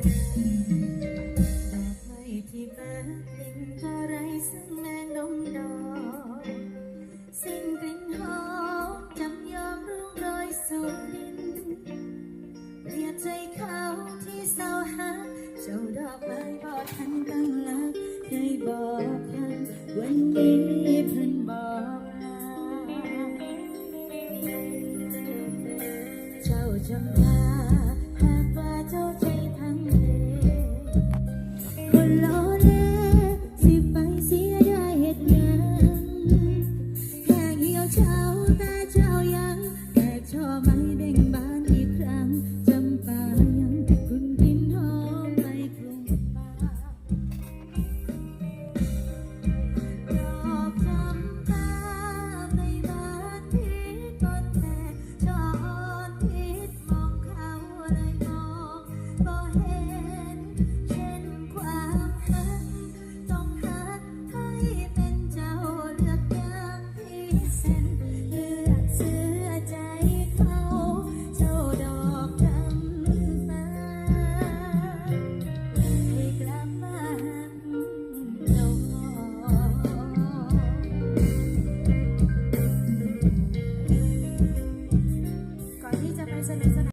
ที่แปลกลิ่นอะไรซึ่งแมงดมดอกสิ่งกลิ่นหอมจำยอมร่วงโรยสู่ดินเรียกใจเขาที่เศร้าหาเจ้าดอกไม้บอกทันตั้งหลักเคยบอกกันวันนี้เพิ่นบอกลาเจ้าจำลาหากว่าเจ้าใจพังเลคนล้อเล่สิไปเสียได้เหตุหยังแค่เหี่ยวเช้าตาเจ้ายังแตกช่อไม้เบ่งบานอีกครั้งจำปายังคุณกลิ่นหอมไปกลุ่มป่าดอกจำปาในบ้านที่ต้นแต่ชอนพิษมองเขาเลยมองบ่เห็นเช่นความหักต้องหักให้เป็นเจ้าเลือกอย่างที่เส้นเลือกเสื้อใจเขาเจ้าดอกจำปาให้กลับมาหักเจ้าก่อนที่จะไปสนุกสนาน